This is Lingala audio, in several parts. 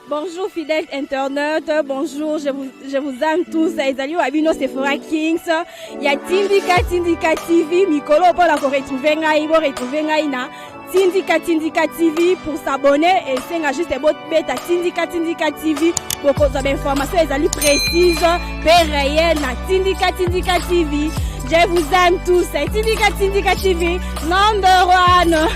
Bonjour fidèles internautes, bonjour, je vous aime tous. Ezali Wabino Sephora Kings. Il y a Tindika TV, Mikolo pour la retrouver ngai na Tindika TV pour s'abonner et c'est juste bot beta Tindika TV pour cause d'informations ezali précises, réelles na Tindika TV. Je vous aime tous. Tindika TV, number one.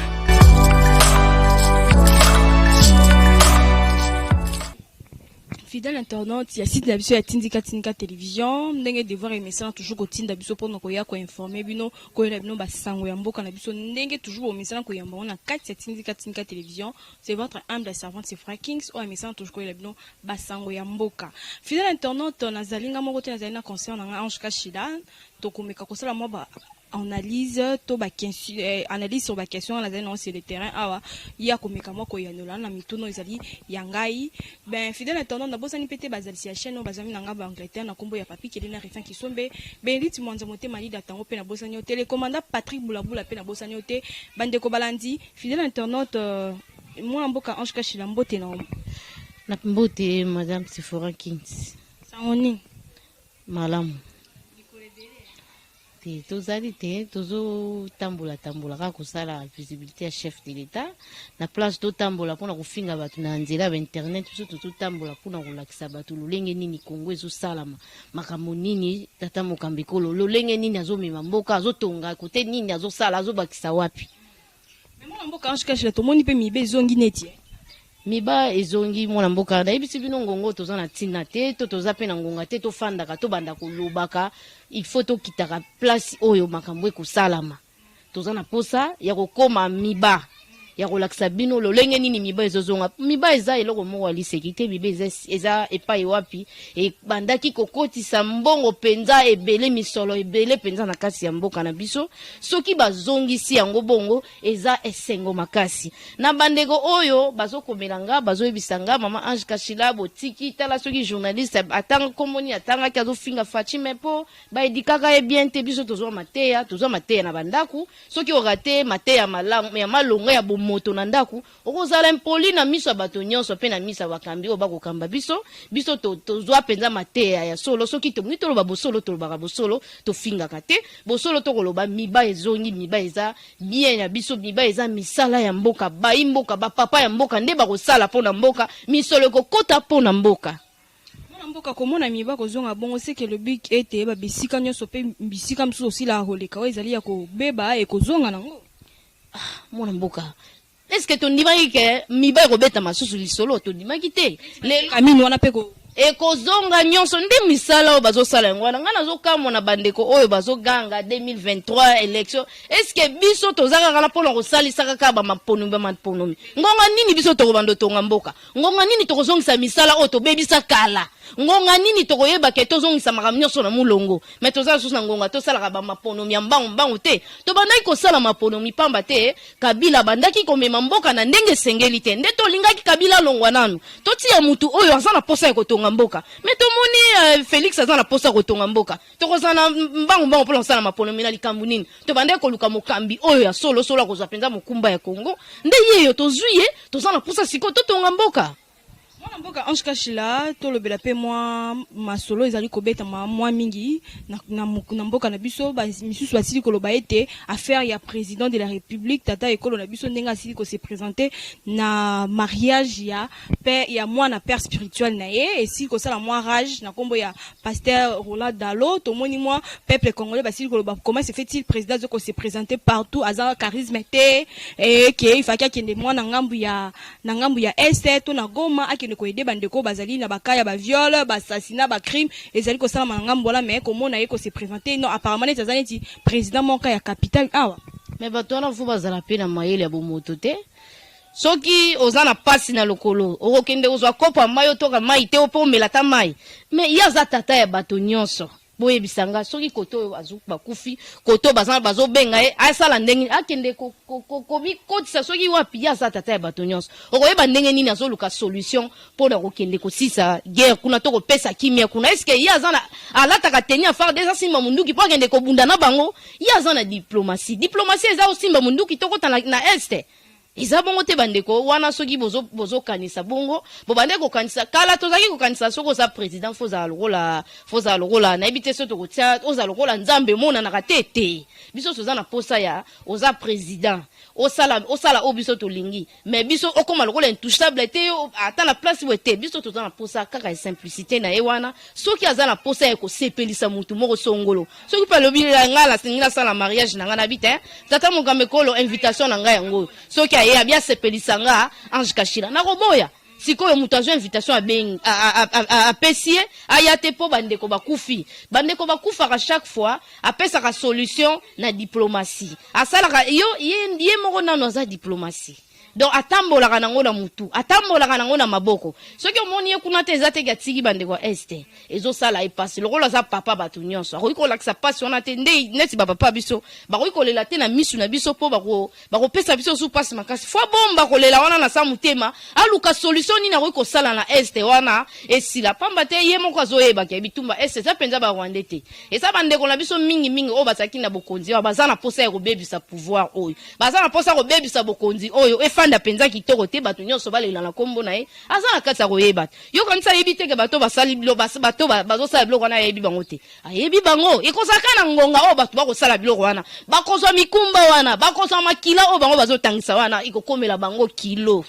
Fidèle internaute, il y a site d'habitude à Tindika télévision. N'engagez devoir aimer ça toujours au Tinda biso pour nous koya ko informer bino ko ela bino basango ya mboka na biso n'engagez toujours au message ko yamba on a 4 Tindika télévision. C'est votre humble servante c'est Kings ou aimer ça toujours ko ela bino basango ya mboka. Fidèle internaute, nazalinga moko te nazalina concernant Ange Kashida to komeka ko sala mo ba analyse to ba analyse sur ba question na zeno sur le terrain awa ya komeka moko ya nola na mituno ezali yangai ben fidèle internaute na bosani pété bazali si chaîne bazami na ngaba Angleterre na kombo ya papi kelina refin ki sombe ben lit mwanza mote mali datango pe na bosani télécommandant Patrick Boulabula pe na bosani ote bande ko balandi fidèle internaute moi mboka Ange Kashila mbote na mbote madame Sephora Kings saoni malamu tozali te tozo tambola kaka kosala visibilité ya chef de l'état na place to tambola mpona kofinga bato na nzela ba internet biso tozotambola mpona kolakisa bato lolenge nini Kongo ezosalama makambo nini tata mokambi kolo lolenge nini azomema mboka azotonga kote nini azosala azobakisa wapi mwana mboka Ange Kashila tomoni mpe mibe ezongi neti miba ezongi mwana mboka nayebisi bino ngongo toza na ntina te to toza pe na ngonga te tofandaka tobanda kolobaka il faut tokitaka place oyo makambo ekosalama toza na posa ya kokoma miba ya kolakisa bino lolenge nini miba ezozonga miba eza eloko moko ya lisekite miba eza epai wapi ebandaki kokotisa mbongo penza ebele misolo ebele penza na kasi ya mboka na biso soki bazongisi yango bongo eza esengo makasi na bandeko oyo bazokomelanga bazoyebisanga mama Ange Kashila botiki tala soki journaliste atanga komoni atangaki azofinga Fatima po baedikaka ye bien te biso tozwa mateya na bandaku soki orate mateya malamu ya malongo ya moto na ndaku okozala impoli na miso bato nyonso pe na misa bakambi o bakokamba biso tozwa penza mateya ya solo soki tomungi toloba bosolo tolobaka bosolo tofingaka te bosolo tokoloba miba ezongi miba eza bien ya biso miba eza misala ya mboka bayi mboka bapapa ya mboka nde bakosala mpona mboka misolo ekokota mpona mboka mboka komona miba kozonga bongo c'est que le but était ba bisika nyonso pe bisika msusu aussi la roleka wa ezali ya kobeba ekozonga nango mwana mboka est-ce que tu ndimaki ke miba ekobeta masusu lisolo to ndimaki te le kamini wana peko ekozonga nyonso nde misala oyo bazosala yango wana nga nazokamona bandeko oyo bazoganga 2023 élection est-ce que biso tozaka kala mpona kosalisa kaka bamaponomi ngonga nini biso tokobanda tonga mboka ngonga nini tokozongisa misala oyo tobebisa kala ngonga nini tokoyeba ke tozongisa makambo nyonso na mulongo mais tozala susu na ngonga tosalaka bamaponomi ya mbangu te tobandaki kosala maponomi pamba te Kabila bandaki komema mboka na ndenge esengeli te nde tolingaki Kabila longwa nanu totia mutu oyo aza na posa ya kotonga mboka mais tomoni Félix aza na posa kotonga mboka tokozana mbangu mpona kosala maponomi na likambo nini tobandaki koluka mokambi oyo ya solo akozwa penza mokumba ya Kongo nde yeyo tozwi ye toza na posa siko totonga mboka mwana mboka Ange Kashila tolobela pe mwa masolo ezali kobeta mwa mingi na mboka na biso misusu basili koloba ete affaire ya président de la République tata ekolo na biso ndenga asili ko se présenter na mariage ya père ya mwana père spirituel na ye esili ko sala mwa rage na kombo ya pasteur Roland Dalo tomoni mwa peuple congolais basili koloba comment se fait-il président ko se présenter partout azara charisme te et que il fallait qu'il y ait mwana ngambu ya este to na Goma akene ko aider bandeko bazali na bakaya ba viol ba assassinat ba crime ezali ko sala mangambo la mais comment na ye ko se présenter non apparemment les azali président monka ya capitale awa mais bato na fu bazala pe na mayele ya bomoto te soki ozana pasi na lokolo okokende ozwa kopa mayo toka mai te opomela ta mai mais yaza tata ya bato nyonso boye bisanga soki koto azuba kufi koto bazana bazobenga ye asala ndenge akende kobi kotisa soki wapi yaza tata ya bato nyonso okoyeba ndenge nini azoluka solution pona kokende kosisa guerre kuna to kopesa kimia kuna est-ce que yaza na alataka tenia far déjà simba munduki po akende kobunda na bango yaza na diplomatie eza osimba munduki tokota na este eza bongo te bandeko wana soki bozo kanisa bongo bo bandeko kanisa kala tozaki ko kanisa soko za président foza lokola na ebite so to kotia oza lokola nzambe mona na katete biso soza na posa ya oza président osala obiso to lingi mais biso okoma lokola intouchable te ata la place où était biso toza na posa kaka simplicité na ewana soki aza na posa ya ko sepelisa mutu moko songolo soki pa lobi la ngala singina sala mariage na ngana bite tata mokambe kolo invitation na nga yango soki aye abia sepelisa nga Ange Kashila na koboya sikoyo mutu azwa invitation a pesie ayate po bandeko bakufi à chaque fois apesaka solution na diplomatie asalaka ye moko nano aza diplomatie donc atambolaka nango na mutu atambolaka nango na maboko soki omoni ye kuna te eza te gatiki bandeko este ezosala epasi lokola aza papa bato nyonso akoki kolakisa pasi wana te nde neti bapapa biso bakoki kolela te na misu na biso mpo bakopesa biso su pasi makasi fo bomba kolela wana na sa motema aluka solution nini akoki kosala na este wana esila pamba te ye moko azoyebaka ya bitumba este eza mpenza barwande te eza bandeko na biso mingi oyo bazalaki na bokonzi oyo baza na posa ya kobebisa pouvoir oyo baza na posa ya kobebisa bokonzi oyo da penza kitoko te bato nyonso balela na kombo na ye aza na kati ya koyeba yo kanisa yebi te ke bato basali bato bazosala biloko wana yebi bango te ayebi bango ekozaka na ngonga oyo bato bakosala biloko wana bakozwa mikumba wana bakozwa makila oyo bango bazotangisa wana ekokomela bango kilo.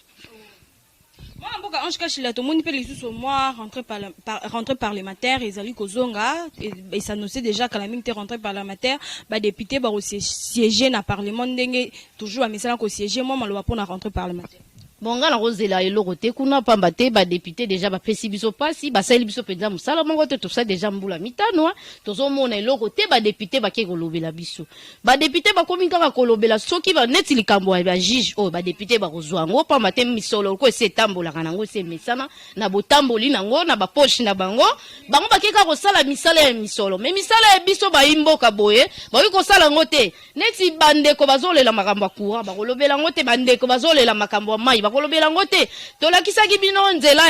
Moi, Mboka Ange Kashila, tout le monde peut les sous moi rentrer parlementaire, ils allaient Kozonga, et ça nous sait déjà qu'à la minute rentrée parlementaire, bah député bah aussi siéger na parlement dengue toujours à message qu'on siéger moi malheureusement pour la rentrée parlementaire. Bonga na rozela eloko te kuna pamba te ba député déjà ba pesi biso pasi ba sali biso penza musala mongo te to sa déjà mbula mitano tozo mona eloko te ba député ba ke kolobela biso ba député ba komi kaka kolobela soki ba neti likambo ba juge o ba député ba kozwa ngo pamba te misolo ko se tambola kana ngo se mesana na botamboli nango na ba poche na bango bango ba ke ka kosala misala ya misolo mais misala ya biso ba imboka boye ba ko sala ngo te neti bandeko bazolela makambo akura ba kolobela ngo te bandeko bazolela makambo mai kolobela ngote tolakisaki bino nzela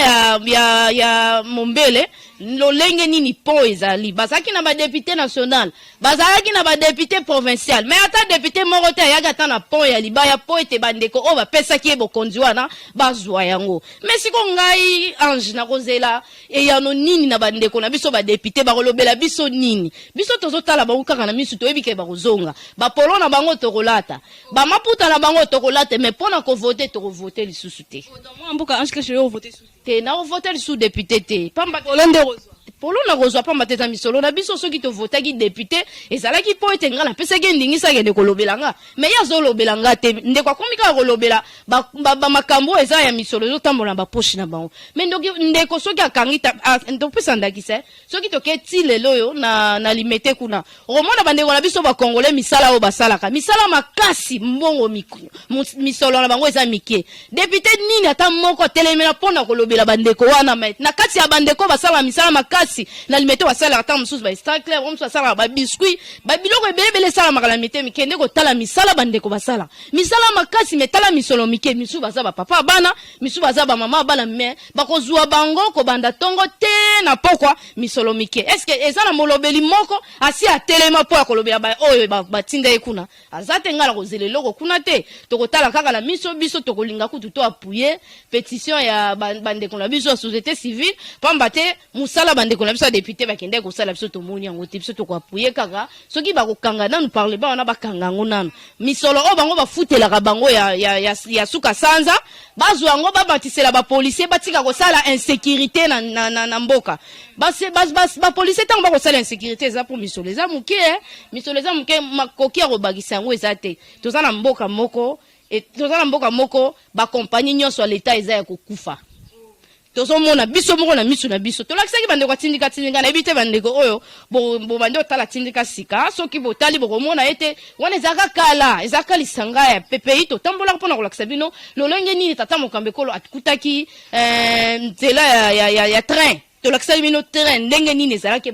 ya Mombele lolenge nini po ezali bazaki na ba député national bazaki na ba député provincial mais ata député moko te ayaga ta na pont ya libaya po ete bandeko o bapesaki bokonzi wana bazwa yango mais siko ngai Ange na kozela e yano nini na bandeko na biso ba député bakolobela biso nini biso tozotala bango kaka na misu toyebike bakozonga bapolo na bango tokolata bamaputa na bango tokolata mais pona ko voter to voter lisusu te moi Mboka Ange Kashila voter te na voter sous député te pamba Hollande polo na kozwa pamba te ta misolo na biso soki to votaki député ezalaki po ete nga na pesa ke ndingisa ke de kolobelanga mais ya zo lobelanga te nde kwa komika kolobela ba makambo eza ya misolo zo tambola ba poche na bango mais ndeko soki akangita ndo pesa ndakisa soki to ke ti lelo yo na limete kuna romona bandeko na biso ba congolais misala o basalaka misala makasi mbongo misolo na bango eza mike député nini ata moko telemela pona kolobela bandeko wana na kati ya bandeko basala misala makasi na limete wasala ata mususu ba star clair mususu wasala ba biscuit ba biloko ebelebele sala makala mite mikende ko tala misala bandeko basala misala makasi metala misolo mike misu baza ba papa bana misu baza ba mama bana me bakozwa bango ko banda tongo te na pokwa misolo mike est-ce que ezana molobeli moko asi atelema po akolobela ba oyo batinga ekuna azate ngala kozele loko kuna te tokotala kaka la miso biso tokolinga kutu to appuyer pétition ya bandeko na biso société civile pamba te musala bandeko na biso député bakende ko sala biso to moni yango te biso to ko appuyer kaka soki bakokanga nanu parler ba wana bakanga ngo nanu misolo o bango bafutela ka bango ya suka sanza bazwa ngo babatisela ba policier batika ko sala insécurité na mboka ba policier tango ba ko sala insécurité za pour misolo za muke misolo za muke makoki ya ko bagisa yango ezate tozana mboka moko et tozana mboka moko ba compagnie nyonso l'état eza ya kokufa tozomona biso moko na misu na biso tolakisaki bandeko atindika na ebite bandeko oyo bo bande otala tindika sika soki botali bokomona ete wana ezaka kala ezaka lisanga ya PPI totambola mpona kolakisa bino lolenge nini tata mokambe kolo atkutaki nzela ya train tolakisa bino terrain ndenge nini ezalaki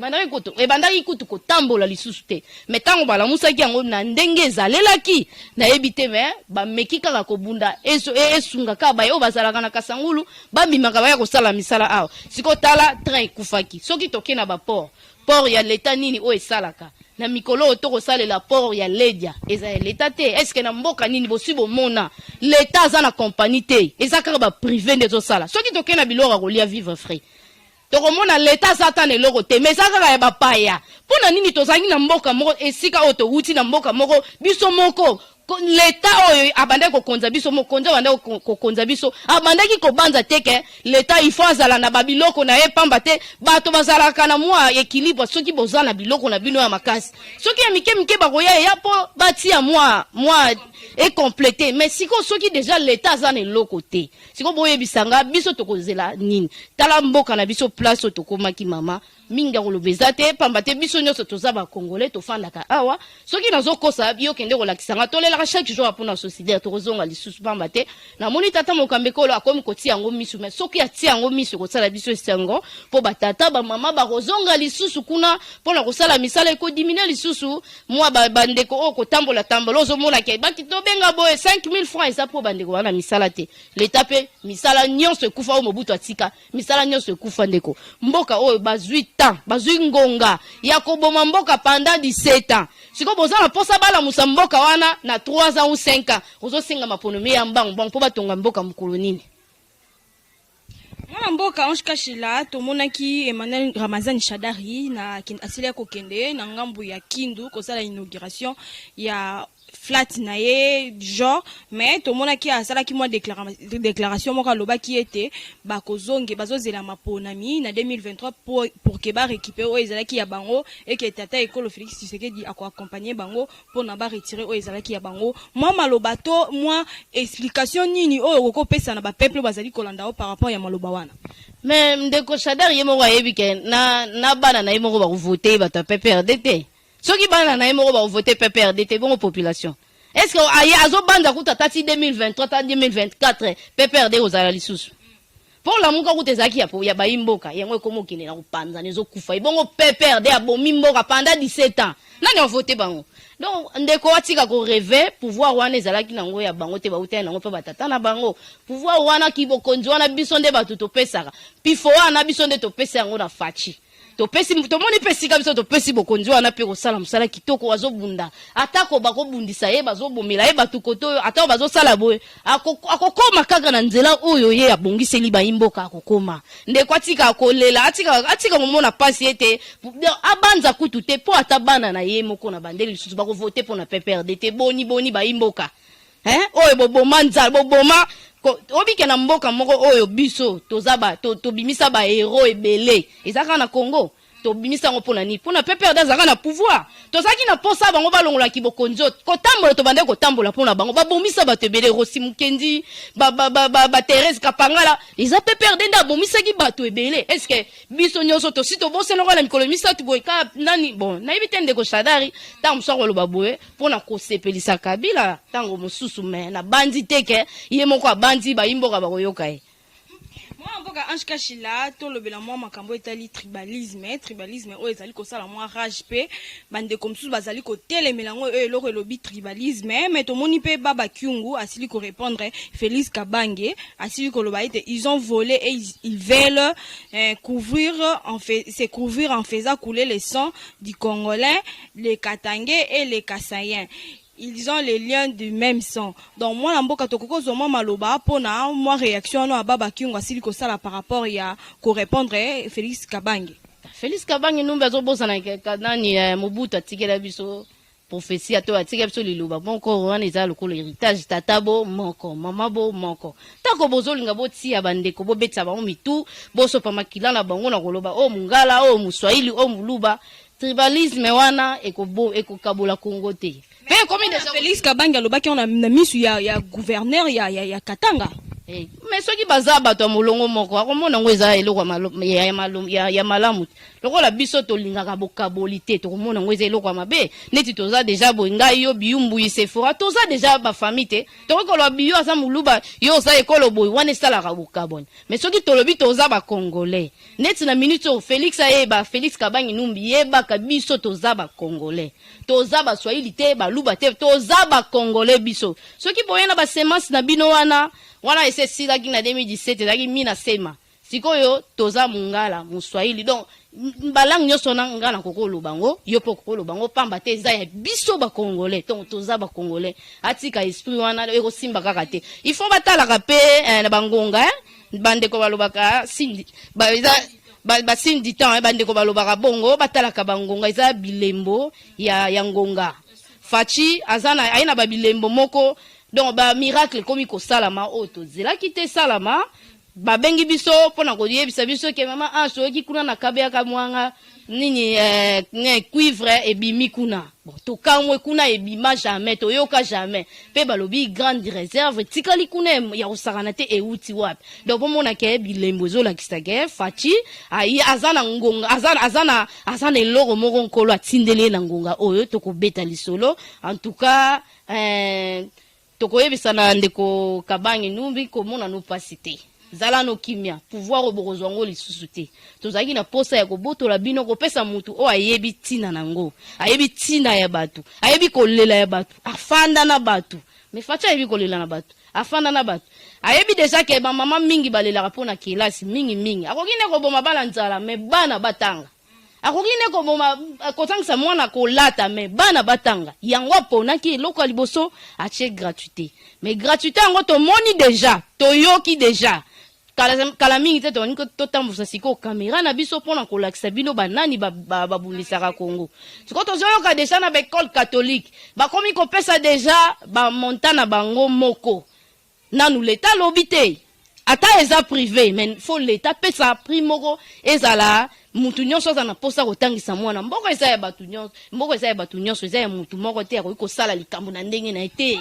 ebandaki kutu kotambola lisusu te mais ntango balamusaki yango na ndenge ezalelaki nayebi te mais bameki kaka kobunda esungaka baye oyo bazalaka na kasangulu babimaka baya kosala misala awa sikotala train ekufaki soki toke na baport port ya leta nini oyo esalaka na mikolo to ko sale la port ya ledia eza l'état te est-ce que na mboka nini bosi bomona l'état za na compagnie te eza kaka ba privé ndezo sala soki to kena biloko ko lia vivre frais to komona l'état za ta ne loko te mais za kaka ya ba paya pona nini to zangi na mboka moko esika oto uti na mboka moko biso moko l'état oyo abande ko konza biso mokonza bande ko konza biso abandaki ko banza teke l'état il faut azala na babiloko na ye pamba te bato bazala kana mwa équilibre soki bozana biloko na bino ya makasi soki ya mike bakoya ya po batia mwa et complété mais siko soki déjà l'état azana eloko te siko boye bisanga biso tokozela nini tala mboka na biso place tokomaki mama minga kolobeza te pamba te biso nyonso toza ba congolais tofandaka awa soki nazokosa yo kende kolakisanga tolela chaque jour apona société tokozonga lisusu pamba te na moni tata mokambekolo akomi kotia yango misu mais soki atia yango misu kosala biso esango po batata ba mama bakozonga lisusu kuna pona kosala misala ekodimina lisusu mwa bandeko o kotambola ozomona ke baki tobenga boye 5000 francs eza po bandeko wana misala te l'état pe misala nyonso ekufa o mobutu atika misala nyonso ekufa ndeko mboka oyo bazwi bazwi ngonga ya koboma mboka pendant 17 ans siko bozana posa bala musa mboka wana na 3 ans ou 5 ans ozosenga maponomi ya mbango mpo batonga mboka mukulu nini mwana mboka Ange Kashila tomonaki Emmanuel Ramazani Shadari na asili ya kokende na ngambu ya Kindu kosala inauguration ya flat na ye genre mais tomonaki asalaki mwa déclaration moka lobaki ete bakozonge bazozela maponami na 2023 pour que ba récupérer o ezalaki ya bango et que tata ekolo Félix Tshisekedi ako accompagner bango pour na ba retirer o ezalaki ya bango mwa malobato mwa explication nini o kokopesa na ba peuple bazali kolanda o par rapport ya maloba wana mais ndeko Shadar yemo wa yebike na bana na yemo ba voter ba ta PPRD soki bana na yemo ba voter PPRD bon population est-ce que aya azo banda kuta tati 2023 ta 2024 PPRD ozala lisusu pour la muka kutezaki ya ba imboka yango komokile na kupanza nezo kufa ibongo PPRD abomi mboka pendant 17 ans nani on voter bango donc ndeko watika ko rêver pouvoir wana ezalaki nango ya bango te ba utena nango pe batata na bango pouvoir wana kibokonzi wana biso nde batuto pesaka pifo wana biso nde to pesa yango na fachi to pesi to moni pesi kabisa to pesi bokonzi wana pe ko sala musala kitoko wazobunda atako bakobundisa ye bazobomela ye batukoto atako bazosala boye akokoma kaka na nzela oyo ye abongiseli ba imboka akokoma nde kwatika akolela atika momona pasi ete abanza kutu te po atabana na ye moko na bandeli lisusu bako voter pour na PPRD te boni ba imboka oyo boboma nzala boboma obike na mboka moko oyo biso tozaba tobimisa ba héros ebele ezaka na Congo tobimisa ngo pona ni pona PPRD ezaka na pouvoir tozaki na posa bango balongola kibokonzo kotambola to bande kotambola pona bango babomisa bato ebele Rosi Mukendi ba Thérèse Kapangala eza PPRD nda bomisa ki bato ebele est-ce que biso nyonso to sito boseno na mikolo misatu boyka nani bon na ibitende ko Shadari ta msoko lo baboye pona ko sepelisa Kabila tango mususu me na bandi teke ye moko abandi ba imboka bakoyoka e moi mboka Ange Kashila to lobela moi makambo etali tribalisme o ezali ko sala moi rage pe bande comme sous bazali ko telemela ngo e loko lobi tribalisme mais to moni pe baba Kyungu asili ko répondre Félix Kabange asili ko loba ete ils ont volé et ils veulent couvrir en faisant couler le sang du Congolais, les Katangais et les Kassaïens. Ils ont les liens du même sang. Donc moi namboka tokoko zoma maloba pona moi réaction no ababa Kyungu asili ko sala par rapport ya ko répondre Félix Kabange. Félix Kabange numba zo bosana nani Mobutu atikela biso prophétie to atikela biso liloba bonko wana eza lokolo héritage tatabo moko mamabo moko tako bozolinga botia bandeko bobetsa bango mitu boso pa makila na bango na koloba o mungala o muswahili o muluba tribalisme wana ekokabola Congo te. Mais combien de Félix Kabange alobaki on a misu ya gouverneur ya Katanga. Mais soki bazaba to molongo moko akomona ngo eza eloko ya malamu lokola biso to lingaka bokabolité to komona ngo eza eloko mabe neti toza déjà boinga yo biyumbu isefora toza déjà ba famille te to ko lo biyo asa muluba yo za ekolo boy wana sala ka bokabon mais soki to lobi toza ba congolais neti na minute Félix Félix Kabange numbi yeba ka biso toza ba congolais toza ba swahili te ba luba te toza ba congolais biso soki boyena ba semence na bino wana ese sila ki na 2017 ezaki mina sema sikoyo toza mungala muswahili donc balang nyonso na ngala kokolo bango yo po kokolo bango pamba te eza ya biso ba congolais donc toza ba congolais atika esprit wana eko simba kaka te il faut batalaka pe na bangonga bandeko balobaka sindi ba sindi temps bandeko balobaka bongo batalaka bangonga eza bilembo ya ngonga fachi azana aina ba bilembo moko donc ba miracle komi ko salama oto zela kite salama ba bengi biso pona ko yebisa biso ke mama aso ki kuna na kabea ka mwanga nini cuivre e bimi kuna bon to kamwe kuna e bima jamais to yoka jamais pe balobi grande réserve tikali kuna ya usakana te e uti wapi donc pomona ke bilembo zo la kisage fachi ai azana ngonga azana eloko moko nkolo atindele na ngonga oyo to ko beta lisolo en tout cas tokoyebisa na ndeko kabangi numbi komona no pasité zala no kimia pouvoir obokozwa ngo lisusu te tozaki na posa ya kobotola bino kopesa mutu o ayebi tina nango ayebi tina ya batu ayebi kolela ya batu afanda na batu me facha ayebi kolela na batu afanda na batu ayebi deja ke ba mama mingi balela pona kelasi mingi akokine ko boma bala nzala me bana batanga akokine ko boma kotangisa mwana kolata me bana batanga yango pona ki eloko liboso ache gratuité mais gratuité yango to moni deja toyoki deja kala mingi te toni ko totambusa siko kamera na biso pona kolakisa bino banani babulisaka Congo siko tozoyoka deja na école catholique bakomi kopesa deja ba montana bango moko nanu l'état lobité ata eza privé mais faut l'état pesa primoko ezala mutu nyonso aza na posa kotangisa mwana mboko eza ya batu nyonso eza ya mutu moko te akoki kosala likambo na ndenge na ete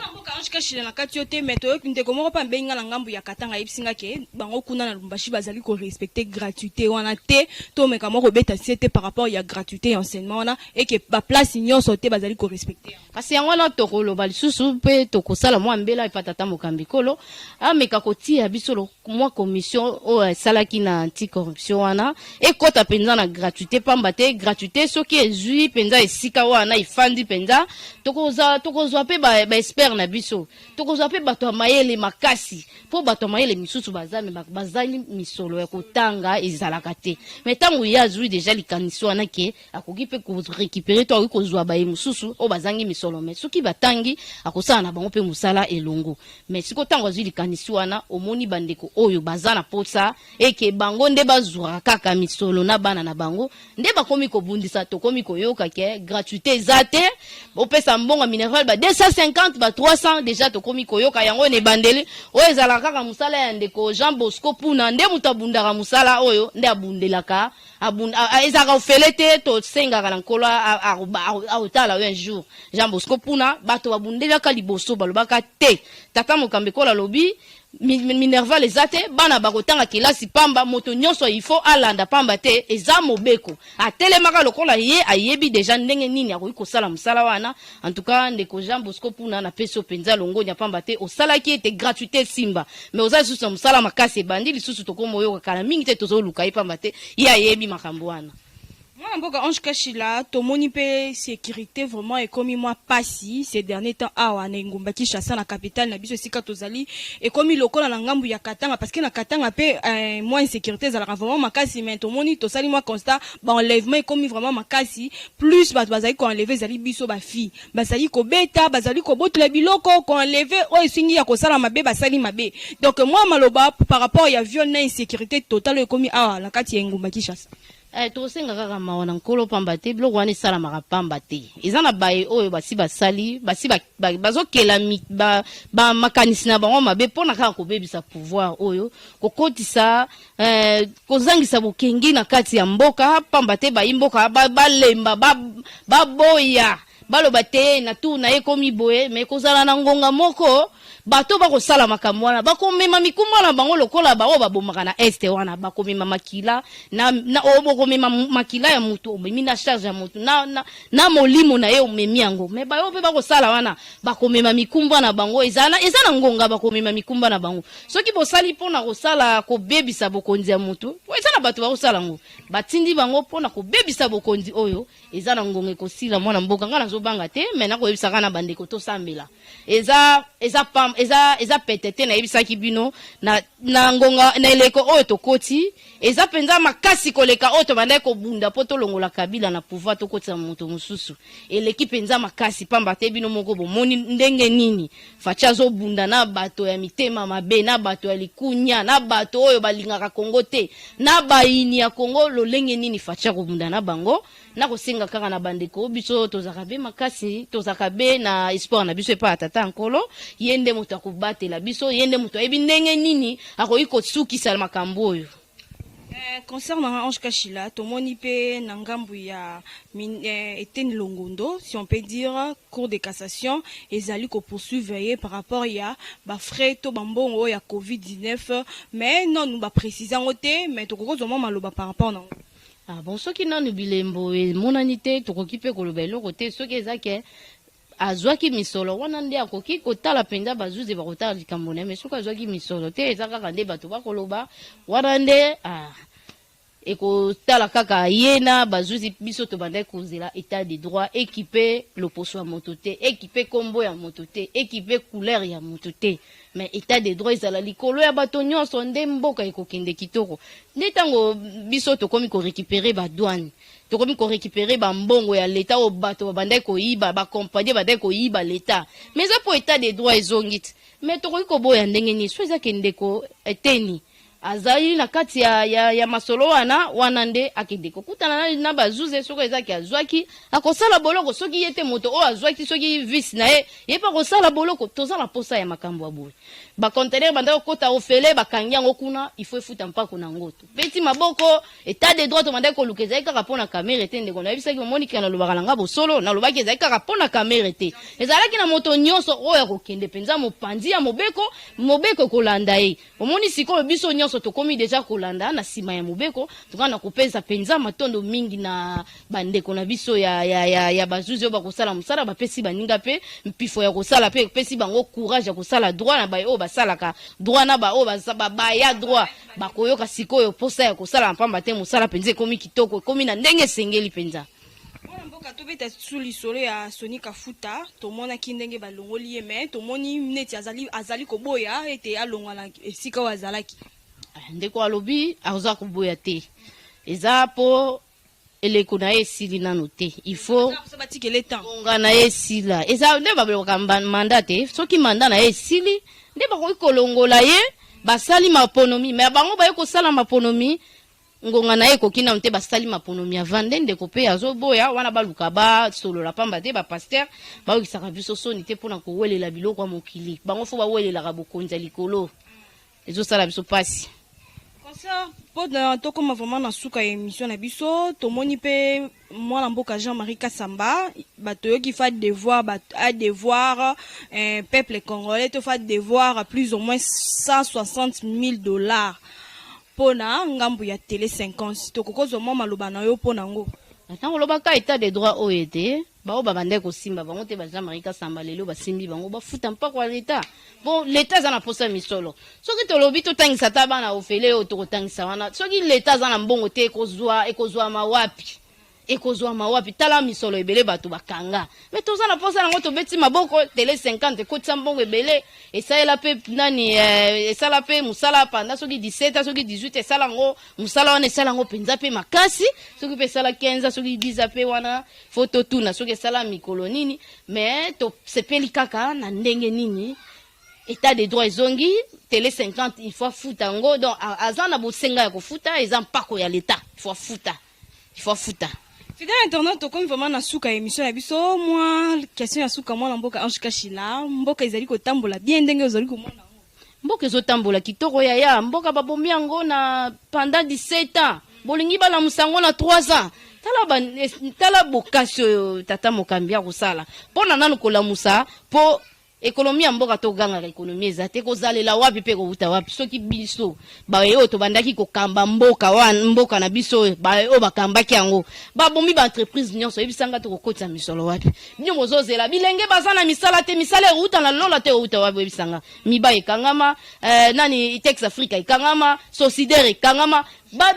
na kati yo te meto ndeko moko pa mbenga na ngambu ya katanga yebisinga ke bango kuna na Lubumbashi bazali ko respecter gratuité wana te to meka moko beta te par rapport ya gratuité enseignement wana et que ba place nyonso te bazali ko respecter kasi yango na tokoloba lisusu pe tokosala mwa mbela epatata mokambikolo ameka kotia biso mwa commission o salaki na anti-corruption wana ekota penza na gratuité pamba te gratuité soki ezui penza esika wana ifandi penza tokozwa pe ba expert na biso tokozwa pe bato mayele makasi po bato mayele misusu bazali misolo ya kotanga ezalaka te mais tango ya zui deja likanisi wana ke akoki pe ko récupérer to akozwa ba misusu o bazangi misolo mais soki batangi akosala na bango pe musala elongo mais siko tango zui likanisi wana omoni bandeko oyo bazana posa eke bango nde bazwa kaka misolo na bana na bango nde bakomi kobundisa to komi koyoka ke gratuité zate opesa mbongo minéral ba 250 ba 300 déjà to komi koyoka yango ne bandeli o ezala kaka musala ya ndeko Jean Bosco Puna nde mutabundaka musala oyo nde abundelaka ezaka ofelete to sengaka na nkolo aotala un jour Jean Bosco Puna bato babundelaka liboso balobaka te tata mokambe kola lobi Minerval ezate bana bakotanga kelasi pamba moto nyonso il faut alanda pamba te eza mobeko atelemaka lokola ye ayebi deja ndenge nini akoki kosala musala wana en tout cas ndeko Jean Bosco Puna na peso penza longonya pamba te osalaki ete gratuité simba mais oza susu musala makasi ebandi lisusu tokomoyoka kala mingi te tozoluka ye pamba te ye ayebi makambo wana Moi, Mboka Ange Kachila, tomoni pe sécurité vraiment et comme moi passi ces derniers temps awa na ngumba Kinshasa na capitale na biso sika tozali et comme lokola na ngambu ya Katanga parce que na Katanga pe moi insécurité za vraiment makasi mais tomoni to sali moi constat ba enlèvement et comme vraiment makasi plus bazali ko enlever zali biso ba fille bazali ko beta bazali ko botla biloko ko enlever o singi ya ko sala mabe basali mabe donc moi maloba par rapport ya viol na insécurité totale comme awa na kati ya ngumba Kinshasa tosenga kaka mawa na nkolo pamba te biloko wana esalamaka pamba te eza na baye oyo basi basali basi bazokela makanisi na bango mabe mpona kaka kobebisa pouvoir oyo kokotisa kozangisa bokengi na kati ya mboka pamba te bayi mboka balemba baboya baloba te na tu na ye komi boye me kozala na ngonga moko bato bakosala makambo wana bakomema mikumba na bango lokola bao babomaka na este wana bakomema makila na obokomema makila ya mutu omemi na charge ya mutu na molimo na ye omemi yango me bayo pe bakosala wana bakomema mikumba na bango eza na ngonga bakomema mikumba na bango soki bosali pona kosala kobebisa bokonzi ya mutu eza na bato bakosala ngo batindi bango pona kobebisa bokonzi oyo eza na ngonga ekosila mwana mboka ngana zobanga te me na koyebisa kana bandeko tosambela eza pam eza petete na yebisaki bino na ngonga na eleko oyo tokoti eza penza makasi koleka oyo tobandaki kobunda po tolongola Kabila na pouvoir tokotisa moto mosusu eleki penza makasi pamba te bino moko bomoni ndenge nini Faci azobunda na bato ya mitema mabe na bato ya likunya na bato oyo balingaka Kongo te na baini ya Kongo lolenge nini Faci akobunda na bango na kosenga kaka na bandeko biso tozaka be makasi tozaka be na espoir na biso epa atata nkolo yende moto akobatela biso yende moto ayebi ndenge nini akoki kosukisa makambo oyo. Concernant Ange Kachila, tomoni pe na ngambu ya Etienne Longondo, si on peut dire, cour de cassation, ezali ko poursuivre par rapport ya ba frais to bambongo ya COVID-19, mais non nous ba préciser ngote, mais to ko zoma maloba par rapport na. Ah bon, soki nanu bilembo e monanité to ko kipe ko lobelo kote soki ezake azwaki misolo wana nde akoki kotala penza bazuzi bakotala likambo na mais soki azwaki misolo te ezaka kande bato bakoloba wana nde ekotala kaka yena bazuzi biso tobandaki kozela état de droit équipé loposo ya moto te équipé kombo ya moto te équipé couleur ya moto te mais état de droit ezala likolo ya bato nyonso nde mboka ekokende kitoko nde ntango biso tokomi korécupérer badouane tokomi korécupérer bambongo ya leta oyo bato babandaki koyiba bakompanie bandaki koyiba leta mais eza po état de droit ezongi te mais tokoki koboya ndenge nini so ezaki ndeko eteni azali na kati ya masolo wana nde akendeko kutana na bazuze soko ezaki azwaki akosala boloko soki yete moto o azwaki soki vice na ye pa kosala boloko tozala posa ya makambo aboye ba conteneur banda kota ofele bakangi yango kuna il faut efuta mpako na ngoto peti maboko état de droit banda ko lukeza kaka pona kamera te ndeko na bisaki monika na lobaka nga bosolo na lobaki ezaki kaka pona kamera te ezalaki na moto nyonso oyo akokende penza mopanzi ya mobeko kolanda ye omoni siko biso nyonso tokomi deja kolanda na sima ya mobeko tukana kopeza penza matondo mingi na bandeko na biso ya bazuzi oba kosala musala bapesi baninga pe mpifo ya kosala pe pesi bango courage ya kosala droit na bayo basalaka droit na ba o baya droit bakoyoka sikoyo posa ya kosala mpamba te musala penza komi kitoko komi na ndenge sengeli penza. Mboka tobeta suli solo ya Soni Kafuta tomona kindenge balongoli ye mais tomoni neti azali koboya ete alongala esika wa azalaki ndeko alobi aza koboya te eza po eleko na esili nano te il faut onga na esila eza nde babloka mandat te soki mandat na esili nde bakoki kolongola ye basali maponomi mais bango baye kosala maponomi ngonga na ekoki na nte basali maponomi avant nde ndeko pe azoboya wana baluka ba solo la pamba te ba pasteur bayokisaka biso soni te mpona kowelela biloko ya mokili bango fo bawelelaka bokonzi ya likolo ezosala biso pasi. Pour tokoma vraiment na suka ya émission na biso tomoni pe mwana mboka Jean-Marie Kassamba bato yoki fa devoir peuple congolais to fa devoir plus ou moins $160,000 pona ngambu ya télé 50 tokokozo mama loba na yo pona ngo ntango lobaka état de droit oyo te bao babande kosimba bango te ba Jean-Marie Kassamba lelo basimbi bango bafuta mpako ya leta bon leta za na posa misolo soki tolobi totangisa ta bana ofele oyo tokotangisa wana soki leta za na mbongo te ekozwa mawapi tala misolo ebele bato bakanga mais toza na posa nango tobeti maboko tele 50 kotisa mbongo ebele esalela pe nani esala pe musala panda soki 17 soki 18 esala ngo musala wana esala ngo penza pe makasi soki pe esala 15 soki 10 pe wana foto tuna soki esala mikolo nini mais to sepeli kaka na ndenge nini état de droit zongi tele 50 il faut futa ngo donc azana bosenga ya kofuta eza mpako ya leta il faut futa. Fidèle internaute comme vraiment na suka émission ya biso moi question ya suka mwana mboka Ange Kachila mboka ezali kotambola bien ndenge ezali komona mboka ezotambola kitoko ya mboka babombi yango na pendant 17 ans bolingi bala musango na 3 ans tala bokasio tata mokambi ya kosala pona nanu kolamusa po ekonomi ya mboka toganga ekonomi ezate kozalela wapi pe kouta wapi soki biso bayo to bandaki kokamba mboka na biso bayo bakambaki yango babombi ba entreprise nyonso ebisanga to kokotsa misolo wapi nyongo zozela bilenge bazana misala te misala euta na lola te euta wapi ebisanga miba ekangama nani Tex Africa ekangama Socider ekangama ba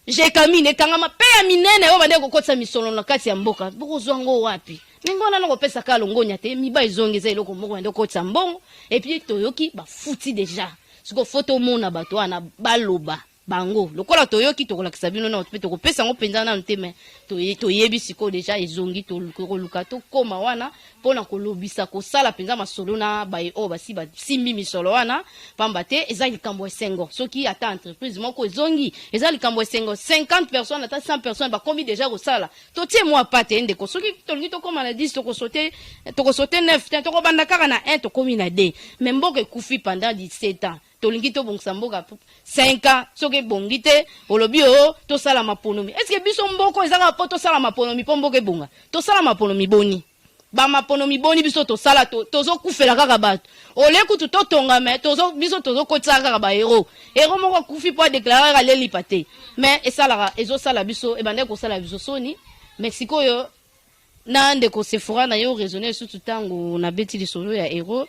Jekamine ekangama pe ya minene oyo bande kokotsa misolo na kati ya mboka bokozwango wapi Ningona no kopesa ka longonya te miba ezongeza eloko moko ndo kotsa mbongo et puis toyoki ba futi déjà siko photo mona bato ana baloba bango lokola toyoki tokolakisa bino na pe tokopesa ngo penza na nteme toyebi siko déjà ezongi toluka to koma wana pona kolobisa kosala penza masolo na baye o basi ba simbi misolo wana pamba te eza likambo esengo soki ata entreprise moko ezongi eza likambo esengo 50 personnes ata 100 personnes ba komi déjà kosala to tie moi pate ndeko soki tolingi to koma na 10 tokosote 9 tokobanda kaka na 1 tokomi na 2 mais mboko ekufi pendant 17 ans tolingi to bongisa mboka 5 ans soki bongi te olobi o to sala maponomi est-ce que biso mboko ezaka po to sala maponomi po mboka ebonga to sala maponomi boni ba maponomi boni biso to sala tozo kufela kaka bato ole kutu to tonga me tozo biso tozo kotsa kaka ba hero moko kufi po déclarer ka leli pate mais esala ezo sala biso e bande ko sala biso soni Mexico yo na ndeko Sephora na yo raisonner surtout tango na beti lisolo ya hero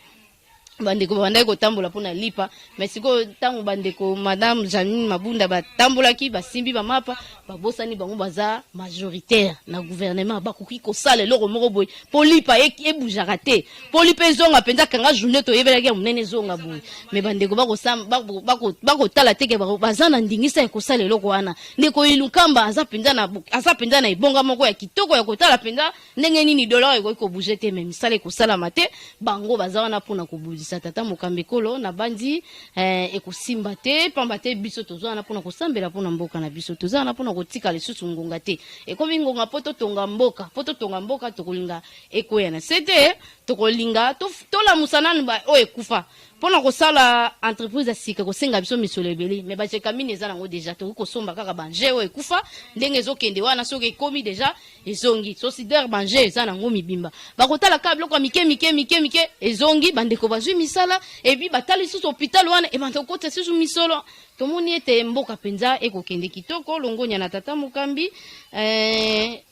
bandeko bandeko tambola pona lipa Mexico tango bandeko madame Janine Mabunda batambolaki basimbi ba mapa babosani bango baza majoritaire na gouvernement bakoki ko sala loko moko boy polipa ebujaka te polipa ezonga penza kanga journée to yebelaki munene zonga boy mais bandeko bako tala teke baza na ndingisa ko sala loko wana ndeko ilukamba aza penza na ibonga moko ya kitoko ya kotala penza ndenge nini dollar ko bouger te mais misala ko sala mate bango baza wana pona ko tata mokambekolo na bandi ekosimba te pamba te biso tozana pona kosambela pona mboka na biso tozana pona kotika lisusu ngonga te ekomi ngonga poto tonga mboka tokolinga ekoya na sete tokolinga tola musanani ba o ekufa pona kosala entreprise asika kosenga biso misolo ebele mais bacheka mine eza nango déjà to kosomba kaka banje o ekufa ndenge ezokende wana soki ekomi déjà ezongi sociétaire banje eza nango mibimba bakotala ka biloko mike ezongi bandeko bazwi misala et puis batali susu hôpital wana e bando kota susu misolo tomoni ete mboka penza ekokende kitoko longonya na tata Mukambi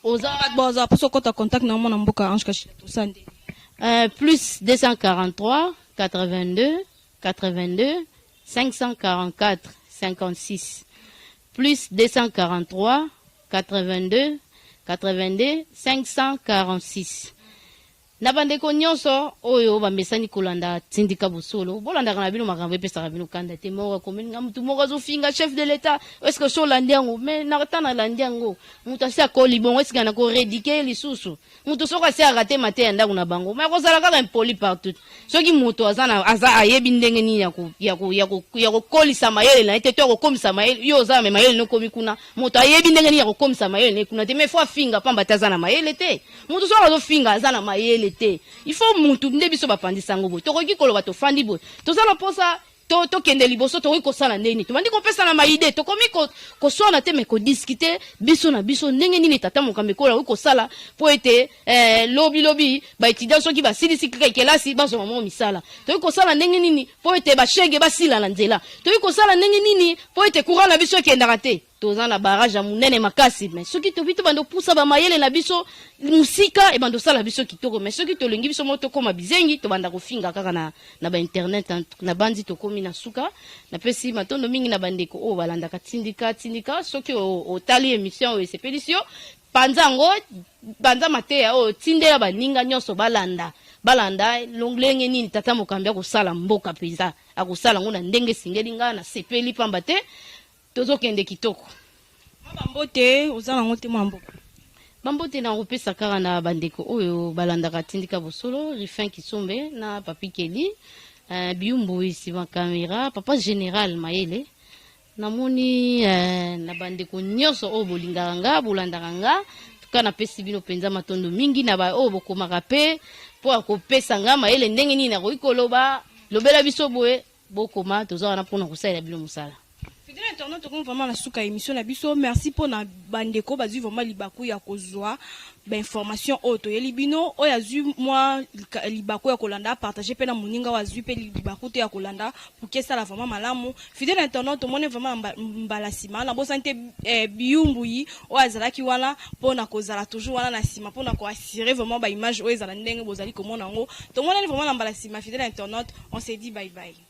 oza poso kota contact na mona mboka Ange Kashila to sande plus 243 82 544 56 plus 243 82 546 na bandeko nyonso oyo bamesani kolanda tindika bosolo bolanda kana bino makambo epesaka bino kanda te moko komeni nga mutu moko azofinga chef de l'état est-ce que so landiango mais nakatana landiango mutu asi akoli bongo est-ce que na ko rédiquer lisusu mutu soko asi arate mate ya ndako na bango mais kozala kaka impoli partout soki mutu aza ayebi ndenge nini ya kokolisa mayele na ete to kokomisa mayele yo oza me mayele nokomi kuna mutu ayebi ndenge nini ya kokomisa mayele kuna te mais faut afinga pamba taza na mayele te mutu soko azofinga aza na mayele te il faut mutu nde biso bapandisa ngo boy tokoki koloba tofandi boy tozala posa to kende liboso tokoki kosala ndeni tobandi kopesa na maide tokomi koswana te me kodiscuter biso na biso ndenge nini tata Mukambekola oyi kosala po ete lobi ba étudiant soki basilisi kelasi bazoma mo misala tokoki kosala ndenge nini po ete bashege basila na nzela tokoki kosala ndenge nini po ete courant na biso ekendaka te toza na barrage ya munene makasi mais soki tobito bando pusa ba mayele na biso musika e bando sala biso kitoko mais soki tolengi biso moto koma bizengi to banda kofinga kaka na ba internet na bandi to komi na suka na pesi matondo mingi na bandeko o balanda ka tindika soki o tali émission o sepelisi panzango banza mateya o tindela baninga nyonso balanda longlenge nini tata Mukambi akosala mboka peza akosala ngona ndenge singeli nga na sepeli pamba te tozokende kitoko bambote ozala ngote mwamboka bambote na kopesa kaka na bandeko oyo balandaka tindika bosolo Rifin Kisombe na Papi Keli Biumbu isi ma kamera papa général Mayele namoni na bandeko nyonso oyo bolingaka nga bolandaka nga kana pesi bino penza matondo mingi na ba oyo bokomaka pe po akopesa nga Mayele ndenge nini na koikoloba lobela biso boye bokoma tozala na pona kosalela bino musala fidèle internaute comme vraiment la suka émission na biso merci pour na bandeko bazui vraiment libaku ya kozwa ba information auto yeli bino o ya zu moi libaku ya kolanda partager pe na muninga wa zu pe libaku te ya kolanda pour que ça la vraiment malamu fidèle internaute mon vraiment mbalasima na bosante biumbu yi o azalaki wana pona kozala toujours wana na sima pona ko assurer vraiment ba image o ezala ndenge bozali komona ngo to mona vraiment mbalasima fidèle internaute on se dit bye bye.